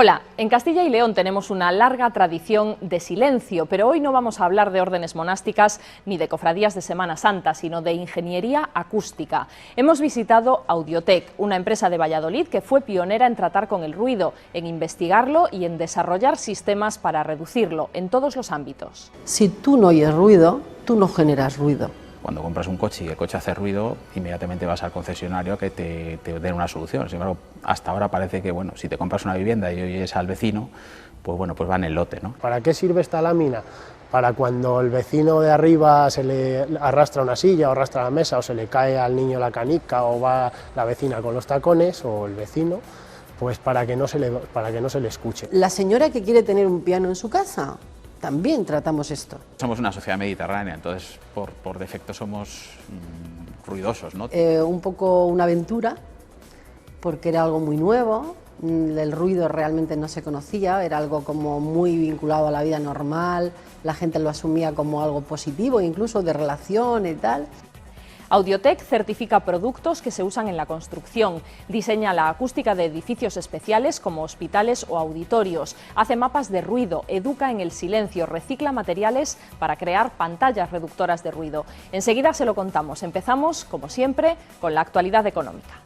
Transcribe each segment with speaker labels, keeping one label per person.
Speaker 1: Hola, en Castilla y León tenemos una larga tradición de silencio, pero hoy no vamos a hablar de órdenes monásticas ni de cofradías de Semana Santa, sino de ingeniería acústica. Hemos visitado Audiotec, una empresa de Valladolid que fue pionera en tratar con el ruido, en investigarlo y en desarrollar sistemas para reducirlo en todos los ámbitos.
Speaker 2: Si tú no oyes ruido, tú no generas ruido.
Speaker 3: Cuando compras un coche y el coche hace ruido, inmediatamente vas al concesionario a que te den una solución. Sin embargo, hasta ahora parece que, bueno, si te compras una vivienda y oyes al vecino, pues bueno, pues va en el lote, ¿no?
Speaker 4: ¿Para qué sirve esta lámina? Para cuando el vecino de arriba se le arrastra una silla o arrastra la mesa o se le cae al niño la canica o va la vecina con los tacones o el vecino, pues para que no se le escuche.
Speaker 2: La señora que quiere tener un piano en su casa, también tratamos esto.
Speaker 3: Somos una sociedad mediterránea, entonces por defecto somos ruidosos, ¿no?
Speaker 2: Un poco una aventura, porque era algo muy nuevo, el ruido realmente no se conocía, era algo como muy vinculado a la vida normal, la gente lo asumía como algo positivo, incluso de relación y tal.
Speaker 1: Audiotec certifica productos que se usan en la construcción, diseña la acústica de edificios especiales como hospitales o auditorios, hace mapas de ruido, educa en el silencio, recicla materiales para crear pantallas reductoras de ruido. Enseguida se lo contamos. Empezamos, como siempre, con la actualidad económica.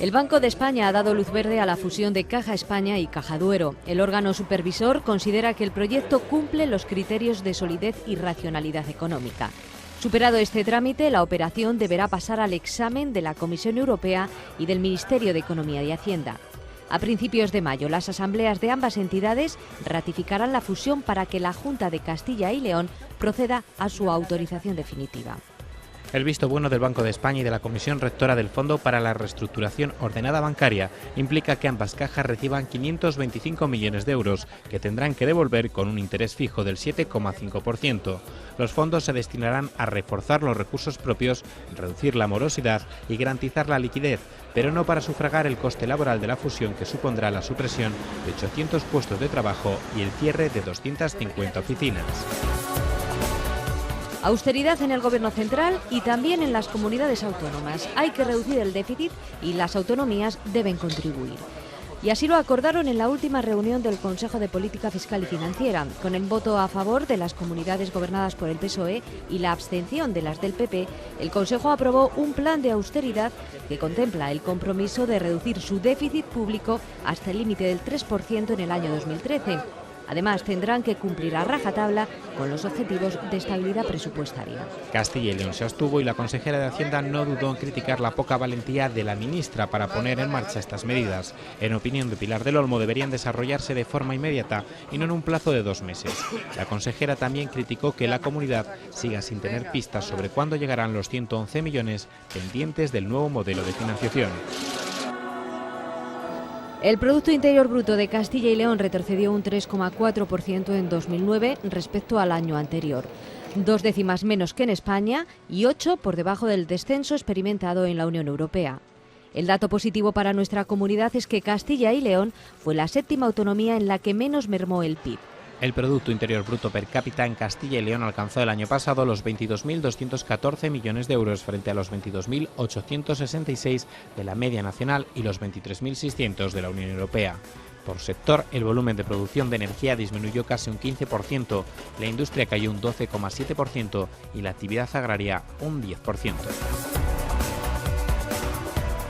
Speaker 5: El Banco de España ha dado luz verde a la fusión de Caja España y Caja Duero. El órgano supervisor considera que el proyecto cumple los criterios de solidez y racionalidad económica. Superado este trámite, la operación deberá pasar al examen de la Comisión Europea y del Ministerio de Economía y Hacienda. A principios de mayo, las asambleas de ambas entidades ratificarán la fusión para que la Junta de Castilla y León proceda a su autorización definitiva.
Speaker 6: El visto bueno del Banco de España y de la Comisión Rectora del Fondo para la Reestructuración Ordenada Bancaria implica que ambas cajas reciban 525 millones de euros, que tendrán que devolver con un interés fijo del 7,5%. Los fondos se destinarán a reforzar los recursos propios, reducir la morosidad y garantizar la liquidez, pero no para sufragar el coste laboral de la fusión, que supondrá la supresión de 800 puestos de trabajo y el cierre de 250 oficinas.
Speaker 5: Austeridad en el Gobierno central y también en las comunidades autónomas. Hay que reducir el déficit y las autonomías deben contribuir. Y así lo acordaron en la última reunión del Consejo de Política Fiscal y Financiera, con el voto a favor de las comunidades gobernadas por el PSOE y la abstención de las del PP. El Consejo aprobó un plan de austeridad que contempla el compromiso de reducir su déficit público hasta el límite del 3% en el año 2013. Además, tendrán que cumplir a rajatabla con los objetivos de estabilidad presupuestaria.
Speaker 6: Castilla y León se abstuvo y la consejera de Hacienda no dudó en criticar la poca valentía de la ministra para poner en marcha estas medidas. En opinión de Pilar del Olmo, deberían desarrollarse de forma inmediata y no en un plazo de 2 meses. La consejera también criticó que la comunidad siga sin tener pistas sobre cuándo llegarán los 111 millones pendientes del nuevo modelo de financiación.
Speaker 5: El Producto Interior Bruto de Castilla y León retrocedió un 3,4% en 2009 respecto al año anterior. 2 décimas menos que en España y 8 por debajo del descenso experimentado en la Unión Europea. El dato positivo para nuestra comunidad es que Castilla y León fue la 7ª autonomía en la que menos mermó el PIB.
Speaker 6: El Producto Interior Bruto per cápita en Castilla y León alcanzó el año pasado los 22.214 millones de euros frente a los 22.866 de la media nacional y los 23.600 de la Unión Europea. Por sector, el volumen de producción de energía disminuyó casi un 15%, la industria cayó un 12,7% y la actividad agraria un 10%.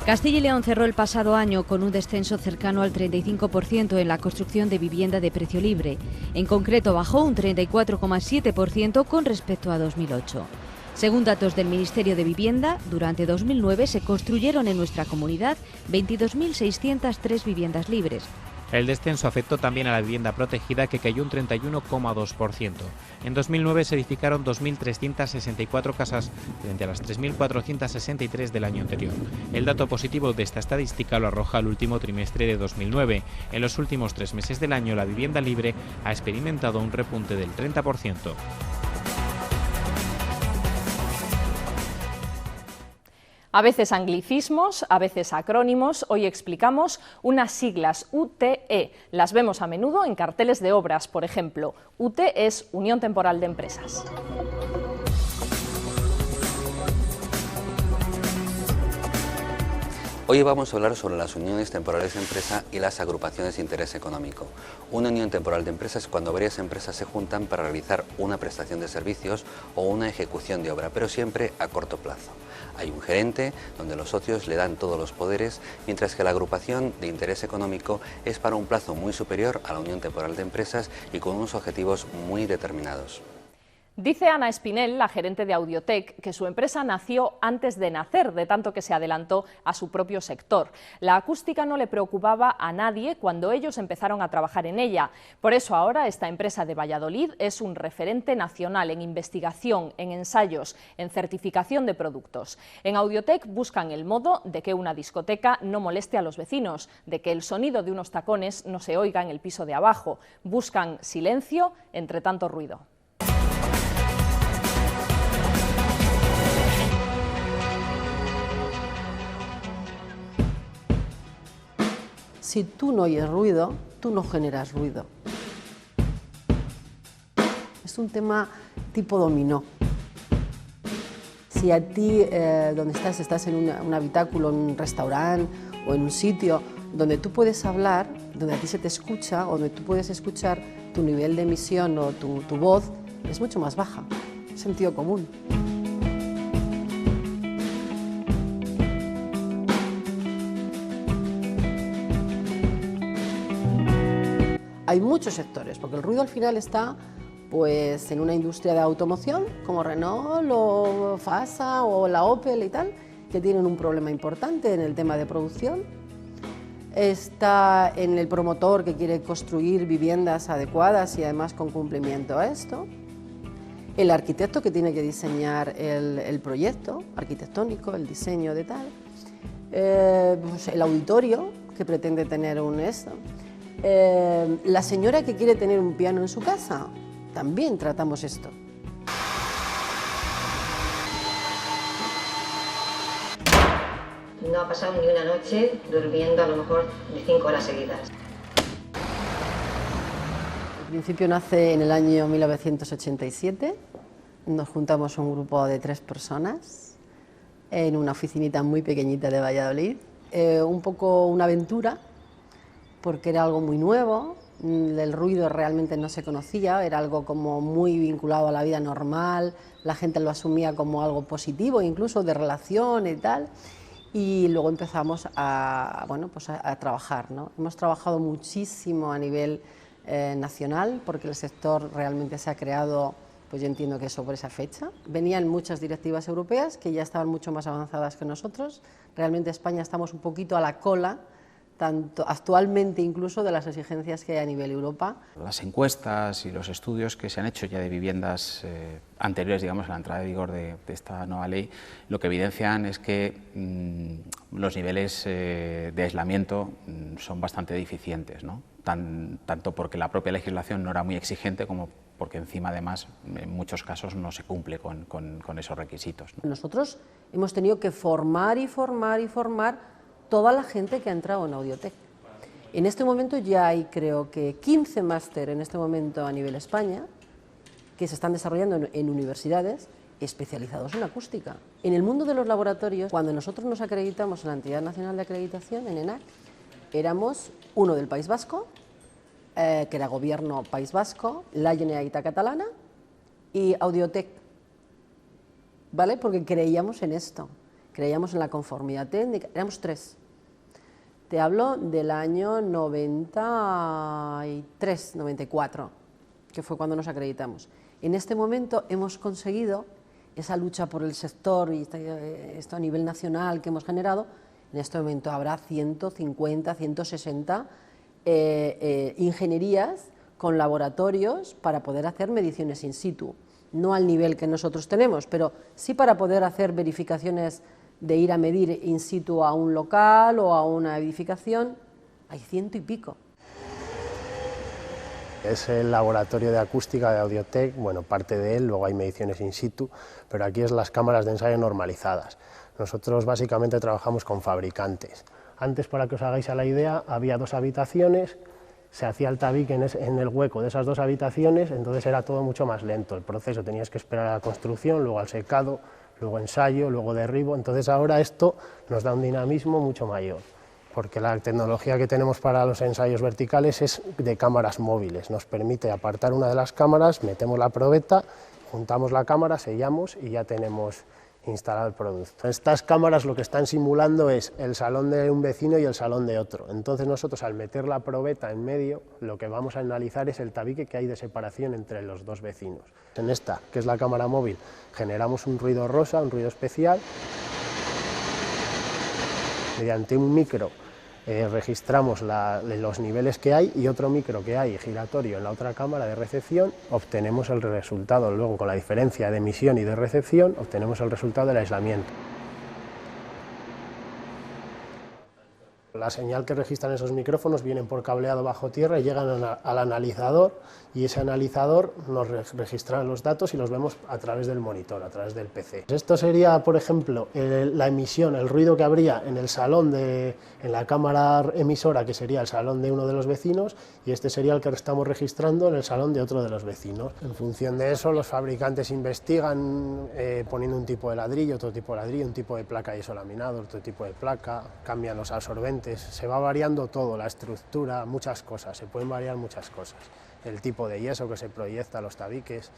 Speaker 5: Castilla y León cerró el pasado año con un descenso cercano al 35% en la construcción de vivienda de precio libre. En concreto, bajó un 34,7% con respecto a 2008. Según datos del Ministerio de Vivienda, durante 2009 se construyeron en nuestra comunidad 22.603 viviendas libres.
Speaker 6: El descenso afectó también a la vivienda protegida, que cayó un 31,2%. En 2009 se edificaron 2.364 casas frente a las 3.463 del año anterior. El dato positivo de esta estadística lo arroja el último trimestre de 2009. En los últimos 3 meses del año, la vivienda libre ha experimentado un repunte del 30%.
Speaker 1: A veces anglicismos, a veces acrónimos. Hoy explicamos unas siglas UTE. Las vemos a menudo en carteles de obras, por ejemplo. UTE es Unión Temporal de Empresas.
Speaker 7: Hoy vamos a hablar sobre las uniones temporales de empresa y las agrupaciones de interés económico. Una unión temporal de empresa es cuando varias empresas se juntan para realizar una prestación de servicios o una ejecución de obra, pero siempre a corto plazo. Hay un gerente donde los socios le dan todos los poderes, mientras que la agrupación de interés económico es para un plazo muy superior a la unión temporal de empresas y con unos objetivos muy determinados.
Speaker 1: Dice Ana Espinel, la gerente de Audiotec, que su empresa nació antes de nacer, de tanto que se adelantó a su propio sector. La acústica no le preocupaba a nadie cuando ellos empezaron a trabajar en ella. Por eso ahora esta empresa de Valladolid es un referente nacional en investigación, en ensayos, en certificación de productos. En Audiotec buscan el modo de que una discoteca no moleste a los vecinos, de que el sonido de unos tacones no se oiga en el piso de abajo. Buscan silencio entre tanto ruido.
Speaker 2: Si tú no oyes ruido, tú no generas ruido. Es un tema tipo dominó. Si a ti, donde estás en un habitáculo, en un restaurante o en un sitio donde tú puedes hablar, donde a ti se te escucha, o donde tú puedes escuchar, tu nivel de emisión o tu voz es mucho más baja. Sentido común. Hay muchos sectores, porque el ruido al final está pues, en una industria de automoción, como Renault o Fasa o la Opel y tal, que tienen un problema importante en el tema de producción. Está en el promotor que quiere construir viviendas adecuadas y además con cumplimiento a esto. El arquitecto que tiene que diseñar el proyecto arquitectónico, el diseño de tal. Pues el auditorio que pretende tener un esto. La señora que quiere tener un piano en su casa, también tratamos esto.
Speaker 8: No ha pasado ni una noche durmiendo a lo mejor de 5 horas seguidas.
Speaker 2: El principio nace en el año 1987, nos juntamos un grupo de 3 personas en una oficinita muy pequeñita de Valladolid, un poco una aventura, porque era algo muy nuevo, el ruido realmente no se conocía, era algo como muy vinculado a la vida normal, la gente lo asumía como algo positivo, incluso de relación y tal, y luego empezamos a trabajar, ¿no? Hemos trabajado muchísimo a nivel nacional, porque el sector realmente se ha creado, pues yo entiendo que sobre esa fecha. Venían muchas directivas europeas que ya estaban mucho más avanzadas que nosotros, realmente España estamos un poquito a la cola, tanto actualmente incluso de las exigencias que hay a nivel Europa.
Speaker 3: Las encuestas y los estudios que se han hecho ya de viviendas anteriores, digamos, a la entrada de vigor de esta nueva ley, lo que evidencian es que los niveles de aislamiento son bastante deficientes, ¿no? Tanto porque la propia legislación no era muy exigente como porque encima además en muchos casos no se cumple con esos requisitos, ¿no?
Speaker 2: Nosotros hemos tenido que formar y formar y formar toda la gente que ha entrado en Audiotec. En este momento ya hay, creo que 15 máster en este momento a nivel España que se están desarrollando en universidades especializados en acústica. En el mundo de los laboratorios, cuando nosotros nos acreditamos en la Entidad Nacional de Acreditación, en ENAC, éramos uno del País Vasco, que era Gobierno País Vasco, la Generalitat Catalana y Audiotec, ¿vale? Porque creíamos en esto. Creíamos en la conformidad técnica, éramos 3. Te hablo del año 93, 94, que fue cuando nos acreditamos. En este momento hemos conseguido esa lucha por el sector y esto a nivel nacional que hemos generado. En este momento habrá 150, 160 ingenierías con laboratorios para poder hacer mediciones in situ. No al nivel que nosotros tenemos, pero sí para poder hacer verificaciones de ir a medir in situ a un local o a una edificación, hay 100 y pico.
Speaker 4: Es el laboratorio de acústica de Audiotec, bueno, parte de él, luego hay mediciones in situ, pero aquí es las cámaras de ensayo normalizadas. Nosotros básicamente trabajamos con fabricantes. Antes, para que os hagáis a la idea, había 2 habitaciones, se hacía el tabique en el hueco de esas 2 habitaciones, entonces era todo mucho más lento el proceso, tenías que esperar a la construcción, luego al secado, luego ensayo, luego derribo. Entonces ahora esto nos da un dinamismo mucho mayor, porque la tecnología que tenemos para los ensayos verticales es de cámaras móviles, nos permite apartar una de las cámaras, metemos la probeta, juntamos la cámara, sellamos y ya tenemos instalado el producto. Estas cámaras lo que están simulando es el salón de un vecino y el salón de otro. Entonces nosotros, al meter la probeta en medio, lo que vamos a analizar es el tabique que hay de separación entre los dos vecinos. En esta, que es la cámara móvil, generamos un ruido rosa, un ruido especial. Mediante un micro registramos los niveles que hay, y otro micro que hay giratorio en la otra cámara de recepción, obtenemos el resultado. Luego, con la diferencia de emisión y de recepción, obtenemos el resultado del aislamiento. La señal que registran esos micrófonos vienen por cableado bajo tierra y llegan al analizador, y ese analizador nos registra los datos y los vemos a través del monitor, a través del PC. Esto sería, por ejemplo, la emisión, el ruido que habría en el salón, en la cámara emisora, que sería el salón de uno de los vecinos, y este sería el que estamos registrando en el salón de otro de los vecinos. En función de eso, los fabricantes investigan poniendo un tipo de ladrillo, otro tipo de ladrillo, un tipo de placa de isolaminado, otro tipo de placa, cambian los absorbentes, se va variando todo, la estructura, muchas cosas, se pueden variar muchas cosas. El tipo de yeso que se proyecta, los tabiques,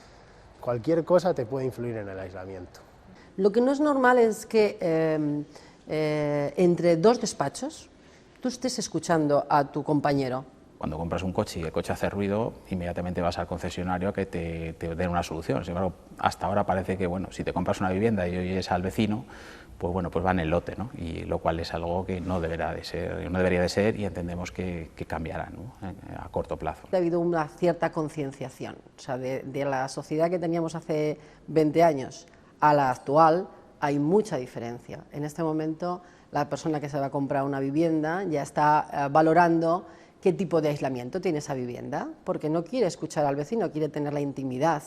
Speaker 4: cualquier cosa te puede influir en el aislamiento.
Speaker 2: Lo que no es normal es que entre dos despachos tú estés escuchando a tu compañero.
Speaker 3: Cuando compras un coche y el coche hace ruido, inmediatamente vas al concesionario a que te den una solución. Sin embargo, hasta ahora parece que, bueno, si te compras una vivienda y oyes al vecino, pues bueno, pues va en el lote, ¿no? Y lo cual es algo que no debería de ser, y entendemos que cambiará, ¿no? A corto plazo.
Speaker 2: Ha habido una cierta concienciación, o sea, de la sociedad que teníamos hace 20 años a la actual hay mucha diferencia. En este momento, la persona que se va a comprar una vivienda ya está valorando qué tipo de aislamiento tiene esa vivienda, porque no quiere escuchar al vecino, quiere tener la intimidad.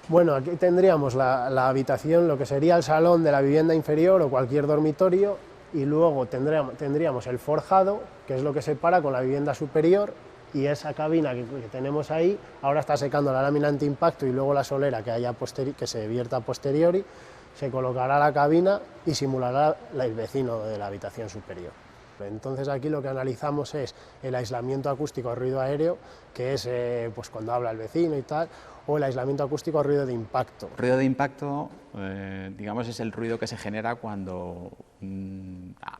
Speaker 4: Bueno, aquí tendríamos la habitación, lo que sería el salón de la vivienda inferior o cualquier dormitorio, y luego tendríamos el forjado, que es lo que separa con la vivienda superior, y esa cabina que tenemos ahí ahora está secando la lámina antiimpacto, y luego la solera que se vierta a posteriori, se colocará la cabina y simulará el vecino de la habitación superior. Entonces aquí lo que analizamos es el aislamiento acústico a ruido aéreo, que es pues cuando habla el vecino y tal, o el aislamiento acústico a ruido de impacto.
Speaker 3: Ruido de impacto, digamos, es el ruido que se genera cuando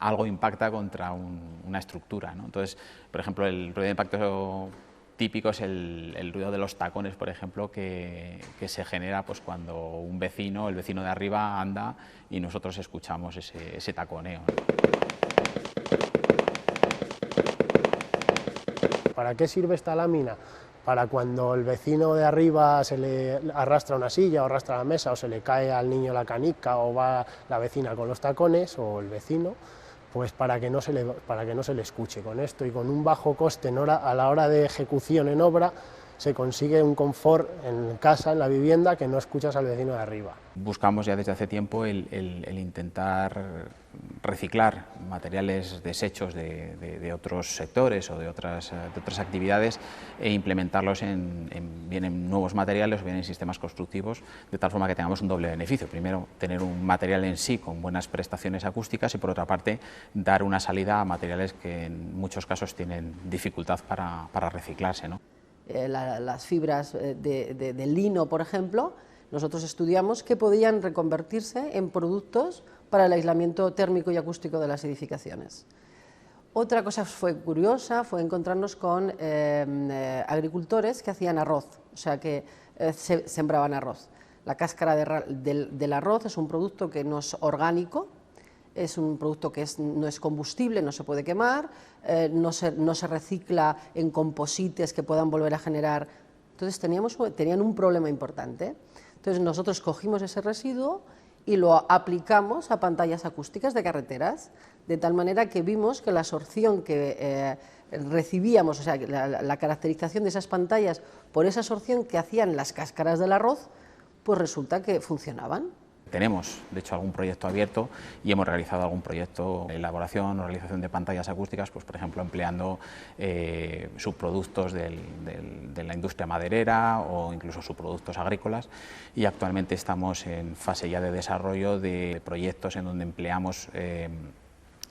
Speaker 3: algo impacta contra una estructura, ¿no? Entonces, por ejemplo, el ruido de impacto típico es el ruido de los tacones, por ejemplo, que se genera pues cuando el vecino de arriba anda y nosotros escuchamos ese taconeo, ¿no?
Speaker 4: ¿Para qué sirve esta lámina? Para cuando el vecino de arriba se le arrastra una silla o arrastra la mesa, o se le cae al niño la canica, o va la vecina con los tacones, o el vecino, pues para que no se le escuche. Con esto y con un bajo coste a la hora de ejecución en obra, se consigue un confort en casa, en la vivienda, que no escuchas al vecino de arriba.
Speaker 3: Buscamos ya desde hace tiempo el intentar reciclar materiales desechos de otros sectores o de otras actividades, e implementarlos bien en nuevos materiales o bien en sistemas constructivos, de tal forma que tengamos un doble beneficio. Primero, tener un material en sí con buenas prestaciones acústicas, y por otra parte, dar una salida a materiales que en muchos casos tienen dificultad para reciclarse, ¿no?
Speaker 2: Las fibras de lino, por ejemplo, nosotros estudiamos que podían reconvertirse en productos para el aislamiento térmico y acústico de las edificaciones. Otra cosa curiosa fue encontrarnos con agricultores que hacían arroz, o sea, que sembraban arroz. La cáscara del arroz es un producto que no es orgánico, es un producto que no es combustible, no se puede quemar, no se recicla en composites que puedan volver a generar. Entonces tenían un problema importante. Entonces nosotros cogimos ese residuo y lo aplicamos a pantallas acústicas de carreteras, de tal manera que vimos que la absorción que recibíamos, o sea, la caracterización de esas pantallas por esa absorción que hacían las cáscaras del arroz, pues resulta que funcionaban.
Speaker 3: tenemos, de hecho, algún proyecto abierto y hemos realizado algún proyecto de elaboración o realización de pantallas acústicas, pues por ejemplo empleando subproductos de la industria maderera o incluso subproductos agrícolas, y actualmente estamos en fase ya de desarrollo de proyectos en donde empleamos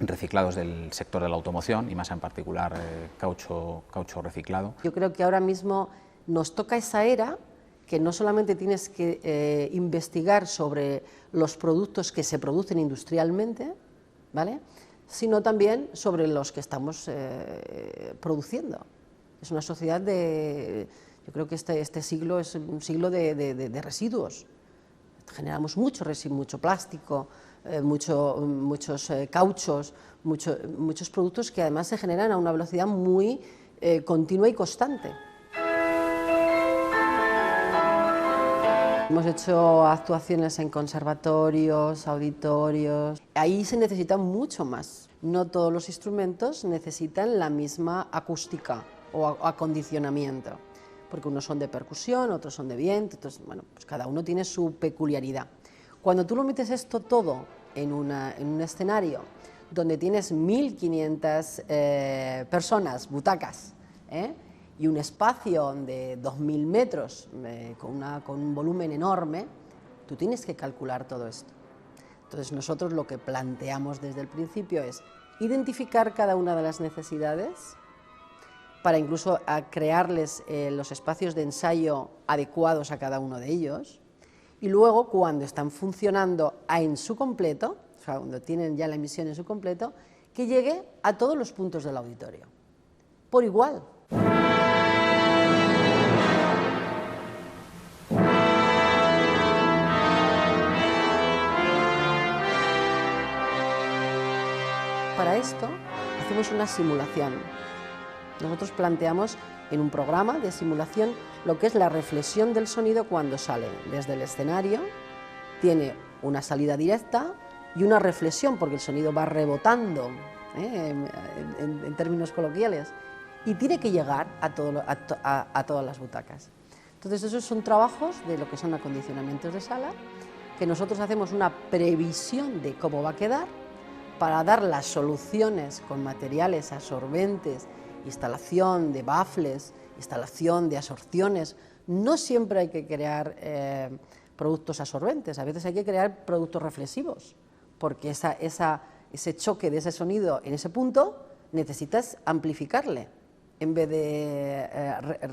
Speaker 3: reciclados del sector de la automoción y más en particular caucho reciclado.
Speaker 2: Yo creo que ahora mismo nos toca esa era que no solamente tienes que investigar sobre los productos que se producen industrialmente, ¿vale?, sino también sobre los que estamos produciendo. Es una sociedad de... Yo creo que este siglo es un siglo de residuos. Generamos mucho plástico, muchos cauchos, muchos productos que además se generan a una velocidad muy continua y constante. Hemos hecho actuaciones en conservatorios, auditorios. Ahí se necesita mucho más. No todos los instrumentos necesitan la misma acústica o acondicionamiento, porque unos son de percusión, otros son de viento, entonces, bueno, pues cada uno tiene su peculiaridad. Cuando tú lo metes esto todo en un escenario donde tienes 1.500 personas, butacas, y un espacio de 2.000 metros con un volumen enorme, tú tienes que calcular todo esto. Entonces nosotros lo que planteamos desde el principio es identificar cada una de las necesidades para incluso crearles los espacios de ensayo adecuados a cada uno de ellos, y luego cuando están funcionando en su completo, o sea, cuando tienen ya la emisión en su completo, que llegue a todos los puntos del auditorio, por igual. Para esto hacemos una simulación. Nosotros planteamos en un programa de simulación lo que es la reflexión del sonido cuando sale desde el escenario. Tiene una salida directa y una reflexión, porque el sonido va rebotando, en términos coloquiales, y tiene que llegar a todas las butacas. Entonces esos son trabajos de lo que son acondicionamientos de sala, que nosotros hacemos una previsión de cómo va a quedar para dar las soluciones con materiales absorbentes, instalación de baffles, instalación de absorciones. No siempre hay que crear productos absorbentes, a veces hay que crear productos reflexivos, porque ese choque de ese sonido en ese punto necesitas amplificarle en vez de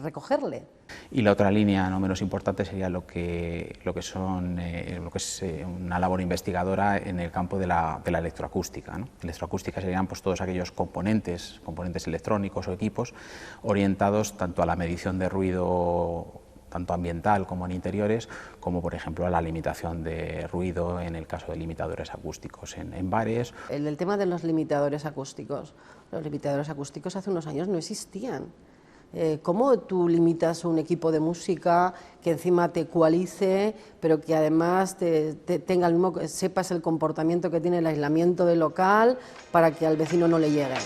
Speaker 2: recogerle.
Speaker 3: Y la otra línea no menos importante sería lo que es una labor investigadora en el campo de la electroacústica, ¿no? Electroacústica serían pues todos aquellos componentes electrónicos o equipos orientados tanto a la medición de ruido tanto ambiental como en interiores, como por ejemplo a la limitación de ruido en el caso de limitadores acústicos en bares.
Speaker 2: El tema de los limitadores acústicos hace unos años no existían. ¿Cómo tú limitas un equipo de música que encima te ecualice, pero que además tenga el mismo, sepas el comportamiento que tiene el aislamiento del local para que al vecino no le llegue?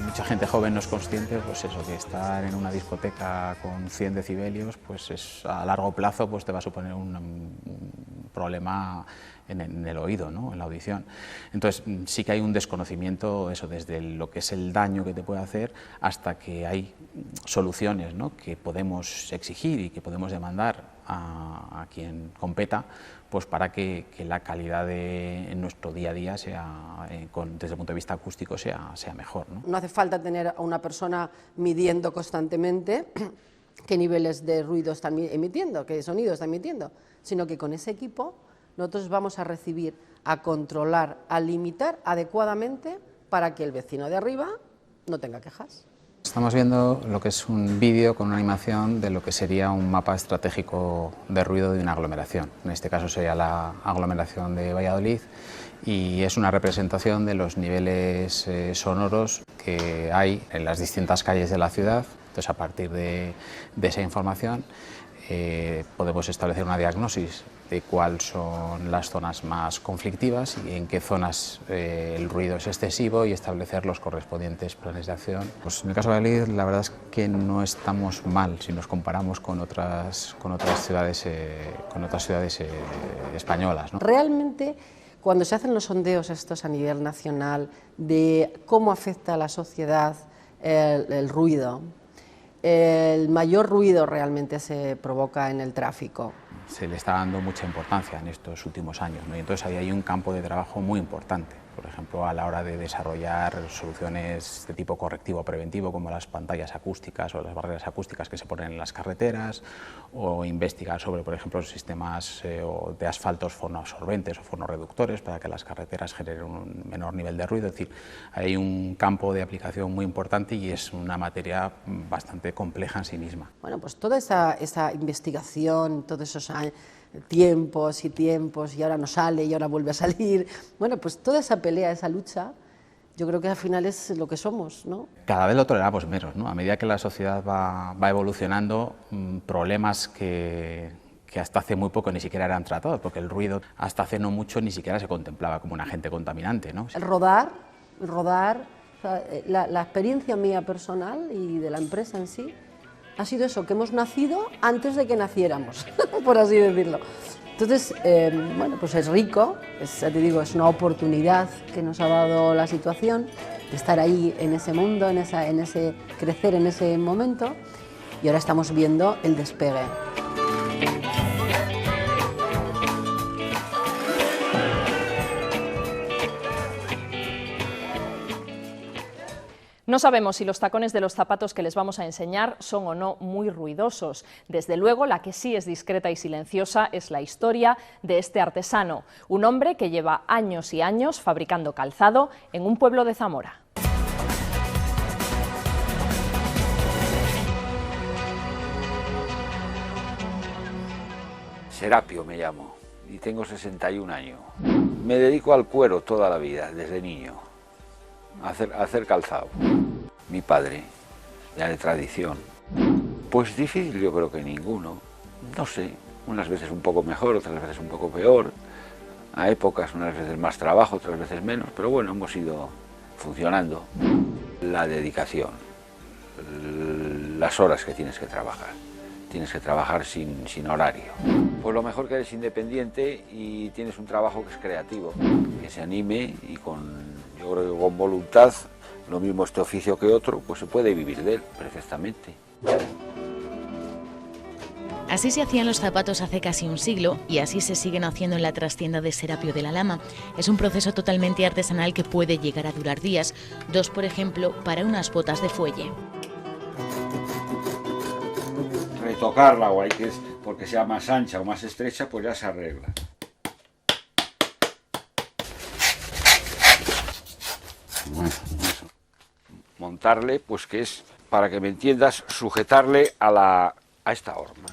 Speaker 3: Mucha gente joven no es consciente, pues eso, que estar en una discoteca con 100 decibelios, pues a largo plazo pues te va a suponer un problema en el oído, ¿no?, en la audición. Entonces sí que hay un desconocimiento, eso, desde lo que es el daño que te puede hacer hasta que hay soluciones, ¿no?, que podemos exigir y que podemos demandar a quien competa, pues para que la calidad en nuestro día a día sea, desde el punto de vista acústico, sea mejor, ¿no?
Speaker 2: No hace falta tener a una persona midiendo constantemente qué niveles de ruido están emitiendo, qué sonido está emitiendo, sino que con ese equipo nosotros vamos a recibir, a controlar, a limitar adecuadamente para que el vecino de arriba no tenga quejas.
Speaker 3: Estamos viendo lo que es un vídeo con una animación de lo que sería un mapa estratégico de ruido de una aglomeración. En este caso sería la aglomeración de Valladolid, y es una representación de los niveles sonoros que hay en las distintas calles de la ciudad. Entonces, a partir de esa información podemos establecer una diagnosis de cuáles son las zonas más conflictivas y en qué zonas el ruido es excesivo y establecer los correspondientes planes de acción. Pues en el caso de Valladolid, la verdad es que no estamos mal si nos comparamos con otras ciudades españolas, ¿no?
Speaker 2: Realmente, cuando se hacen los sondeos estos a nivel nacional de cómo afecta a la sociedad el ruido, el mayor ruido realmente se provoca en el tráfico.
Speaker 3: Se le está dando mucha importancia en estos últimos años, ¿no? Y entonces ahí hay un campo de trabajo muy importante, por ejemplo, a la hora de desarrollar soluciones de tipo correctivo preventivo, como las pantallas acústicas o las barreras acústicas que se ponen en las carreteras, o investigar sobre, por ejemplo, sistemas de asfaltos fonoabsorbentes o fonorreductores para que las carreteras generen un menor nivel de ruido. Es decir, hay un campo de aplicación muy importante y es una materia bastante compleja en sí misma.
Speaker 2: Bueno, pues toda esa investigación, todos esos tiempos y ahora no sale y ahora vuelve a salir, bueno, pues toda esa pelea, esa lucha, yo creo que al final es lo que somos, ¿no?
Speaker 3: Cada vez lo toleramos menos, ¿no? A medida que la sociedad va evolucionando, problemas que hasta hace muy poco ni siquiera eran tratados, porque el ruido hasta hace no mucho ni siquiera se contemplaba como un agente contaminante, ¿no?
Speaker 2: El rodar, o sea, la experiencia mía personal y de la empresa en sí, ha sido eso, que hemos nacido antes de que naciéramos, por así decirlo. Entonces, bueno, pues es rico, ya te digo, es una oportunidad que nos ha dado la situación de estar ahí en ese mundo, crecer en ese momento, y ahora estamos viendo el despegue.
Speaker 1: No sabemos si los tacones de los zapatos que les vamos a enseñar son o no muy ruidosos. Desde luego, la que sí es discreta y silenciosa es la historia de este artesano, un hombre que lleva años y años fabricando calzado en un pueblo de Zamora.
Speaker 9: Serapio me llamo y tengo 61 años. Me dedico al cuero toda la vida, desde niño. A hacer calzado. Mi padre, ya de tradición. Pues difícil yo creo que ninguno. No sé, unas veces un poco mejor, otras veces un poco peor. A épocas unas veces más trabajo, otras veces menos, pero bueno, hemos ido funcionando. La dedicación, las horas que tienes que trabajar. Tienes que trabajar sin horario. Pues lo mejor que eres independiente y tienes un trabajo que es creativo, que se anime y yo creo que con voluntad, lo mismo este oficio que otro, pues se puede vivir de él perfectamente.
Speaker 10: Así se hacían los zapatos hace casi un siglo y así se siguen haciendo en la trastienda de Serapio de la Lama. Es un proceso totalmente artesanal que puede llegar a durar días, 2 por ejemplo para unas botas de fuelle.
Speaker 9: Retocarla o hay que, porque sea más ancha o más estrecha, pues ya se arregla. Bueno, eso. Montarle, pues que es, para que me entiendas, sujetarle a esta horma.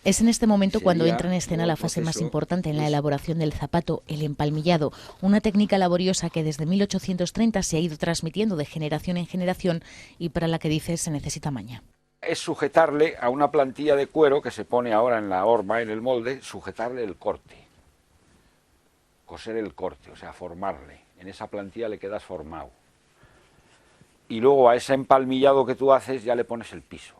Speaker 10: Es en este momento cuando entra en escena la fase más importante en la elaboración del zapato, el empalmillado, una técnica laboriosa que desde 1830 se ha ido transmitiendo de generación en generación y para la que dice se necesita maña.
Speaker 9: Es sujetarle a una plantilla de cuero que se pone ahora en la horma, en el molde, sujetarle el corte, coser el corte, o sea, formarle. En esa plantilla le quedas formado. Y luego a ese empalmillado que tú haces ya le pones el piso.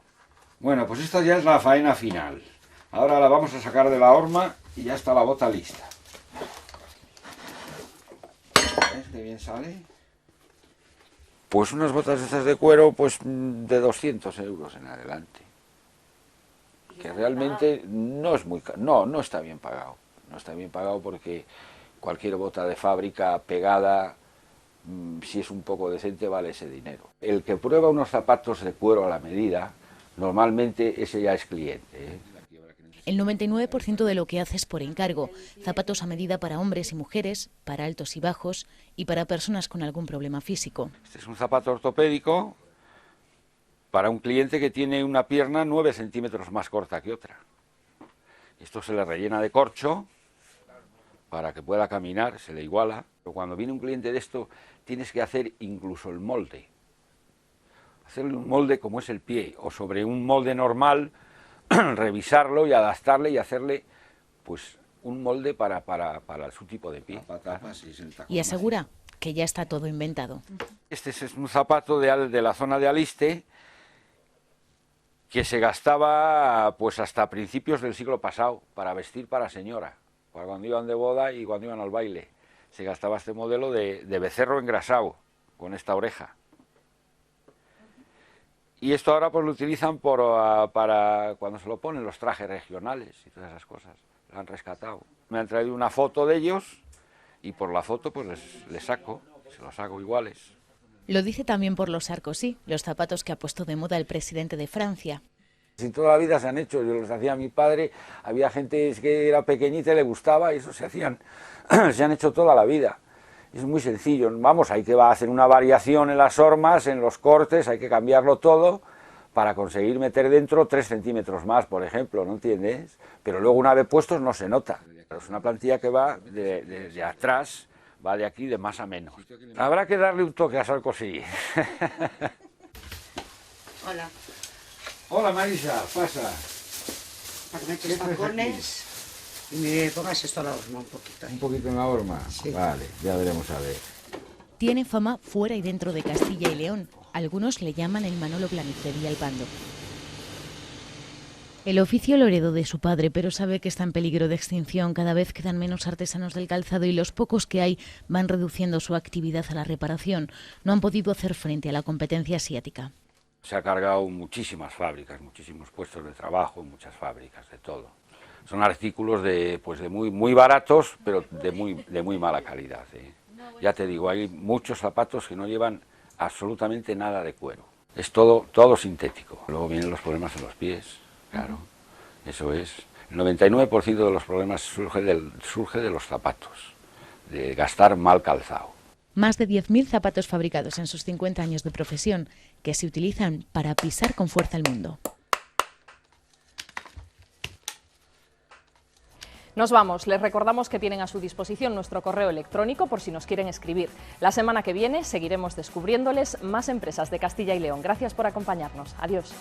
Speaker 9: Bueno, pues esta ya es la faena final. Ahora la vamos a sacar de la horma y ya está la bota lista. ¿Ves qué bien sale? Pues unas botas de estas de cuero, pues de 200 euros en adelante. Que realmente no es muy no está bien pagado. No está bien pagado porque cualquier bota de fábrica pegada, si es un poco decente, vale ese dinero. El que prueba unos zapatos de cuero a la medida, normalmente ese ya es cliente, ¿eh?
Speaker 10: El 99% de lo que hace es por encargo, zapatos a medida para hombres y mujeres, para altos y bajos y para personas con algún problema físico.
Speaker 9: Este es un zapato ortopédico para un cliente que tiene una pierna 9 centímetros más corta que otra. Esto se le rellena de corcho para que pueda caminar, se le iguala. Pero cuando viene un cliente de esto, tienes que hacer incluso el molde. Hacerle un molde como es el pie, o sobre un molde normal, revisarlo y adaptarle y hacerle pues un molde para su tipo de pie.
Speaker 10: Y asegura que ya está todo inventado.
Speaker 9: Este es un zapato de la zona de Aliste que se gastaba pues hasta principios del siglo pasado para vestir para señora, para cuando iban de boda y cuando iban al baile. Se gastaba este modelo de becerro engrasado con esta oreja. Y esto ahora pues lo utilizan para cuando se lo ponen los trajes regionales y todas esas cosas. Lo han rescatado. Me han traído una foto de ellos y por la foto pues les saco, se los hago iguales.
Speaker 10: Lo dice también por los Sarkozy, los zapatos que ha puesto de moda el presidente de Francia.
Speaker 9: Si toda la vida se han hecho, yo los hacía a mi padre, había gente que era pequeñita y le gustaba y eso se hacían, se han hecho toda la vida. Es muy sencillo, vamos, hay que hacer una variación en las hormas, en los cortes, hay que cambiarlo todo para conseguir meter dentro 3 centímetros más, por ejemplo, ¿no entiendes? Pero luego una vez puestos no se nota. Es una plantilla que va de atrás, va de aquí de más a menos. Habrá que darle un toque a Sarkozy.
Speaker 11: Hola.
Speaker 9: Hola Marisa, pasa.
Speaker 11: Para que me eches tacones y me pongas esto a la horma un poquito.
Speaker 9: Un poquito en la horma. Sí. Vale, ya veremos a ver.
Speaker 10: Tiene fama fuera y dentro de Castilla y León. Algunos le llaman el Manolo Planicie Villalpando. El oficio lo heredó de su padre, pero sabe que está en peligro de extinción. Cada vez quedan menos artesanos del calzado y los pocos que hay van reduciendo su actividad a la reparación. No han podido hacer frente a la competencia asiática.
Speaker 9: Se ha cargado muchísimas fábricas, muchísimos puestos de trabajo, muchas fábricas, de todo. Son artículos de muy baratos, pero de muy mala calidad. Ya te digo, hay muchos zapatos que no llevan absolutamente nada de cuero. Es todo sintético. Luego vienen los problemas en los pies, claro, eso es. El 99% de los problemas surge de los zapatos, de gastar mal calzado.
Speaker 10: Más de 10.000 zapatos fabricados en sus 50 años de profesión que se utilizan para pisar con fuerza el mundo.
Speaker 1: Nos vamos. Les recordamos que tienen a su disposición nuestro correo electrónico por si nos quieren escribir. La semana que viene seguiremos descubriéndoles más empresas de Castilla y León. Gracias por acompañarnos. Adiós.